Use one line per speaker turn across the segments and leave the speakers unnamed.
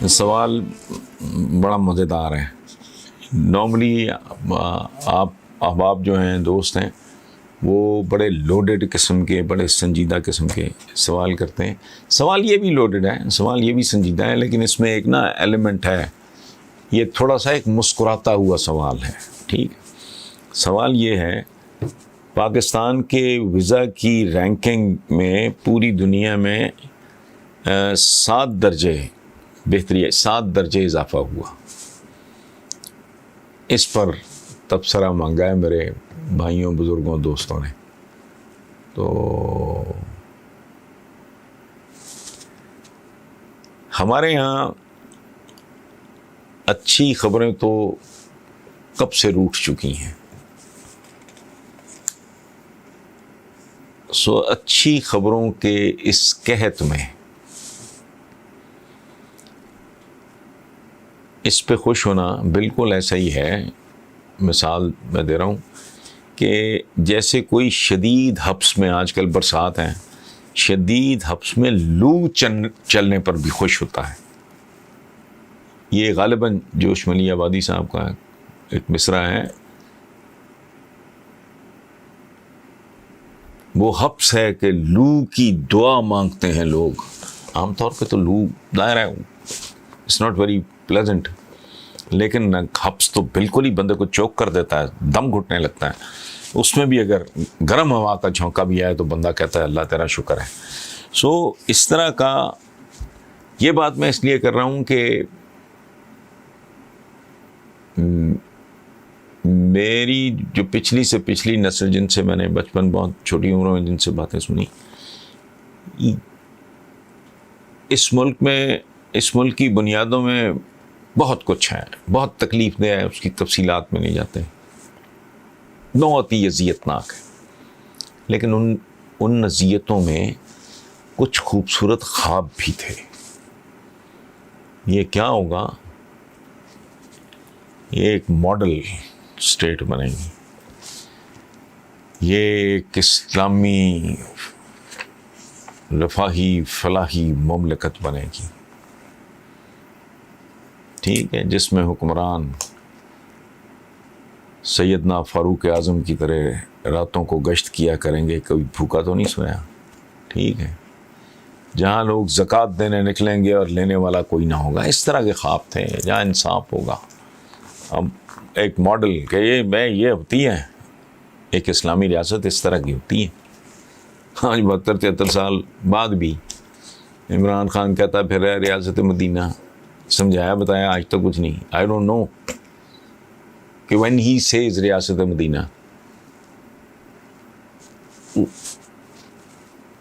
सवाल बड़ा मज़ेदार है। नॉर्मली आप अहबाब जो हैं, दोस्त हैं, वो बड़े लोडेड किस्म के, बड़े संजीदा किस्म के सवाल करते हैं। सवाल ये भी लोडेड है, सवाल ये भी संजीदा है, लेकिन इसमें एक ना एलिमेंट है, ये थोड़ा सा एक मुस्कुराता हुआ सवाल है। ठीक, सवाल ये है, पाकिस्तान के वीज़ा की रैंकिंग में पूरी दुनिया में 7 दर्जे बेहतरी है, 7 दर्जे इजाफा हुआ। इस पर तबसरा मांगा है मेरे भाइयों, बुज़ुर्गों, दोस्तों ने। तो हमारे यहाँ अच्छी खबरें तो कब से रूठ चुकी हैं। सो अच्छी खबरों के इस कहत में इस पे खुश होना बिल्कुल ऐसा ही है। मिसाल मैं दे रहा हूँ कि जैसे कोई शदीद हब्स में, आजकल बरसात है, शदीद हब्स में लू चलने पर भी खुश होता है। ये गालिबन जोश मली आबादी साहब का एक मिसरा है। वो हब्स है कि लू की दुआ मांगते हैं लोग। आमतौर पे तो लू दायरा है, इट्स नॉट वेरी प्लेजेंट, लेकिन हब्स तो बिल्कुल ही बंदे को चोक कर देता है, दम घुटने लगता है। उसमें भी अगर गर्म हवा का झोंका भी आए तो बंदा कहता है अल्लाह तेरा शुक्र है। सो इस तरह का, ये बात मैं इसलिए कर रहा हूँ कि मेरी जो पिछली से पिछली नस्ल, जिनसे मैंने बचपन, बहुत छोटी उम्र में जिनसे बातें सुनी, इस मुल्क में, इस मुल्क की बुनियादों में बहुत कुछ है, बहुत तकलीफ दे है, उसकी तफसीलात में नहीं जाते, बहुत ही अज़ियतनाक है। लेकिन उन अज़ियतों में कुछ खूबसूरत ख्वाब भी थे। ये क्या होगा, ये एक मॉडल स्टेट बनेगी, ये एक इस्लामी रफ़ाही फलाही मुमलकत बनेगी। ठीक है, जिसमें हुक्मरान सैयदना फ़ारूक आज़म की तरह रातों को गश्त किया करेंगे, कभी भूखा तो नहीं सोया। ठीक है, जहाँ लोग ज़कात देने निकलेंगे और लेने वाला कोई ना होगा। इस तरह के ख्वाब थे, जहाँ इंसाफ होगा। अब एक मॉडल के ये होती है, एक इस्लामी रियासत इस तरह की होती है। आज 72-73 साल बाद भी इमरान खान कहता फिर है रियासत मदीना। समझाया बताया आज तक कुछ नहीं। आई डोंट नो कि व्हेन ही सेज रियासत मदीना,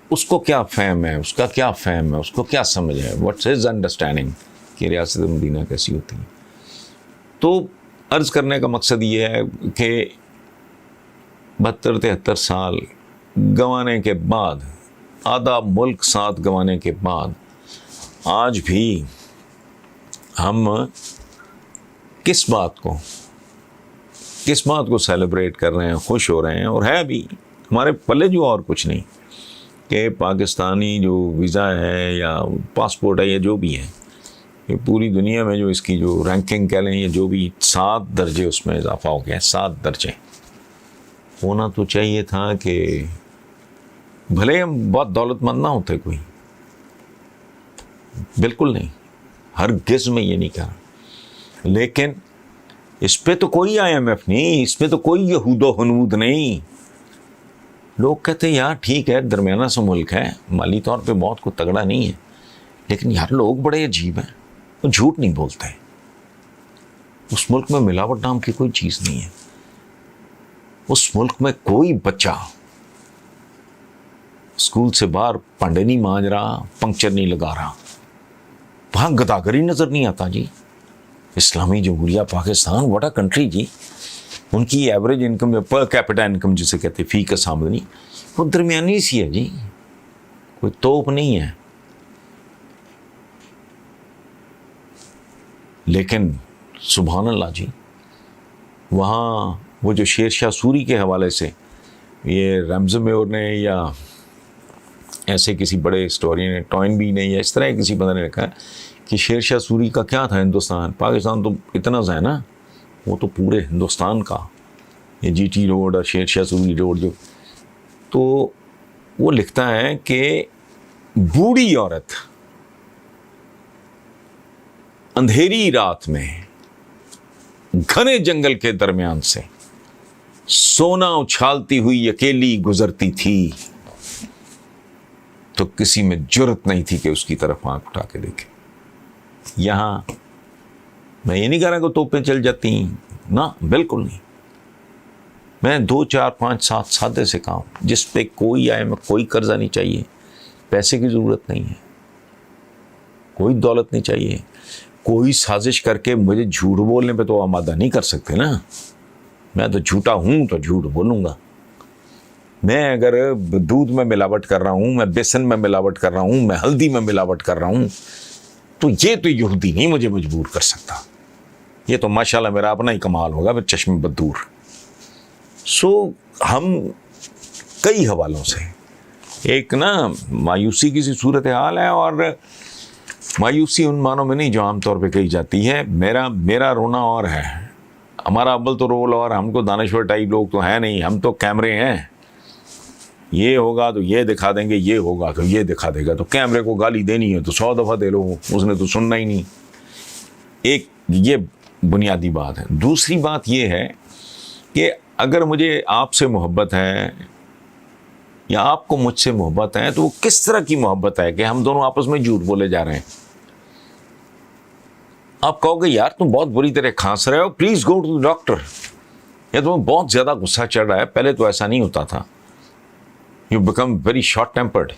उसको क्या फ़हम है, उसका क्या फ़हम है, उसको क्या समझ है, व्हाट्स हिज अंडरस्टैंडिंग कि रियासत मदीना कैसी होती है। तो अर्ज़ करने का मकसद ये है कि 72-73 साल गंवाने के बाद, आधा मुल्क साथ गंवाने के बाद, आज भी हम किस बात को सेलिब्रेट कर रहे हैं, खुश हो रहे हैं। और है भी हमारे पल्ले जो और कुछ नहीं कि पाकिस्तानी जो वीज़ा है या पासपोर्ट है या जो भी है, ये पूरी दुनिया में जो इसकी जो रैंकिंग कह लें, ये जो भी 7 दर्जे उसमें इजाफा हो गया है। 7 दर्जे होना तो चाहिए था कि भले हम बहुत दौलतमंद ना होते, कोई बिल्कुल नहीं, हर गिज़ में ये नहीं कहा, लेकिन इस पे तो कोई IMF नहीं, इस पे तो कोई यहूदो हनूद नहीं। लोग कहते हैं यार ठीक है, दरमियाना सा मुल्क है, माली तौर पे बहुत को तगड़ा नहीं है, लेकिन यार लोग बड़े अजीब हैं, वो झूठ नहीं बोलते। उस मुल्क में मिलावट नाम की कोई चीज़ नहीं है। उस मुल्क में कोई बच्चा स्कूल से बाहर पंडे नहीं मांज रहा, पंक्चर नहीं लगा रहा, वहाँ गदागरी नज़र नहीं आता जी। इस्लामी जमहूरिया पाकिस्तान, व्हाट अ कंट्री जी। उनकी average income, per capita income जिसे कहते हैं, फ़ी का आमदनी, वो दरमियानी सी है जी, कोई तोप नहीं है। लेकिन सुभान अल्लाह जी, वहाँ वो जो शेर शाह सूरी के हवाले से ये रमज़ मेयर ने या ऐसे किसी बड़े हिस्टोरियन ने, टॉइनबी ने या इस तरह किसी बंदे ने लिखा है कि शेरशाह सूरी का क्या था हिंदुस्तान, पाकिस्तान तो इतना सा है ना, वो तो पूरे हिंदुस्तान का, ये जीटी रोड और शेरशाह सूरी रोड जो। तो वो लिखता है कि बूढ़ी औरत अंधेरी रात में घने जंगल के दरमियान से सोना उछालती हुई अकेली गुजरती थी, तो किसी में जुर्रत नहीं थी कि उसकी तरफ आंख उठा के देखे। यहां मैं ये नहीं कह रहा कि तोपें चल जाती ना, बिल्कुल नहीं। मैं 2 4 5 7 सादे से काम, जिस पे कोई आए, मैं कोई कर्जा नहीं चाहिए, पैसे की ज़रूरत नहीं है, कोई दौलत नहीं चाहिए। कोई साजिश करके मुझे झूठ बोलने पे तो आमादा नहीं कर सकते ना। मैं तो झूठा हूँ तो झूठ बोलूँगा। मैं अगर दूध में मिलावट कर रहा हूँ, मैं बेसन में मिलावट कर रहा हूँ, मैं हल्दी में मिलावट कर रहा हूँ, तो ये तो यहूदी नहीं मुझे मजबूर कर सकता। ये तो माशाल्लाह मेरा अपना ही कमाल होगा, फिर चश्मे बदूर। सो हम कई हवालों से, एक ना मायूसी की सी सूरत हाल है, और मायूसी उन मानों में नहीं जो आमतौर पे कही जाती है। मेरा रोना और है, हमारा अव्वल तो रोल, और हमको दानश्वर टाइप लोग तो हैं नहीं, हम तो कैमरे हैं। ये होगा तो ये दिखा देंगे, ये होगा तो ये दिखा देगा। तो कैमरे को गाली देनी है तो 100 दफ़ा दे लो, उसने तो सुनना ही नहीं। एक ये बुनियादी बात है। दूसरी बात ये है कि अगर मुझे आपसे मोहब्बत है या आपको मुझसे मोहब्बत है, तो वो किस तरह की मोहब्बत है कि हम दोनों आपस में झूठ बोले जा रहे हैं। आप कहोगे यार तुम बहुत बुरी तरह खांस रहे हो, please go to the doctor, या तुम्हें बहुत ज्यादा गुस्सा चढ़ रहा है, पहले तो ऐसा नहीं होता था, you become very short tempered,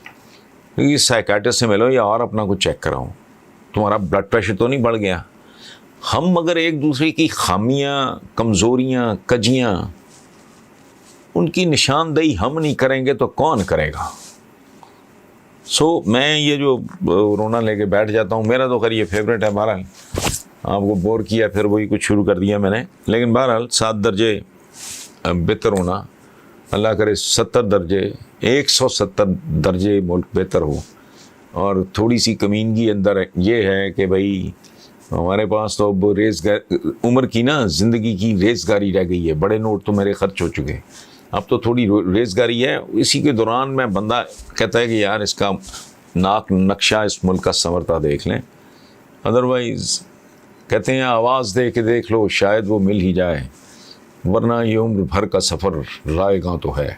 क्योंकि साइकाट्रिस्ट से मिलो या और अपना कुछ चेक कराओ, तुम्हारा ब्लड प्रेशर तो नहीं बढ़ गया। हम अगर एक दूसरे की खामियां, कमजोरियां, कजियां, उनकी निशानदेही हम नहीं करेंगे तो कौन करेगा। सो मैं ये जो रोना लेके बैठ जाता हूँ, मेरा तो खैर ये फेवरेट है। बहरहाल आपको बोर किया, फिर वही कुछ शुरू कर दिया मैंने, लेकिन बहरहाल 7 दर्जे बेहतर होना, अल्लाह करे 70 दर्जे 170 दर्जे मुल्क बेहतर हो। और थोड़ी सी कमीनगी अंदर ये है कि भाई हमारे पास तो अब उम्र की ना, ज़िंदगी की रेसगारी रह गई है। बड़े नोट तो मेरे खर्च हो चुके, अब तो थोड़ी रेसगारी है। इसी के दौरान में बंदा कहता है कि यार इसका नाक नक्शा इस मुल्क का संवरता देख लें, अदरवाइज़ कहते हैं आवाज़ दे के देख लो, शायद वो मिल ही जाए, वरना ये उम्र भर का सफ़र रायगां तो है।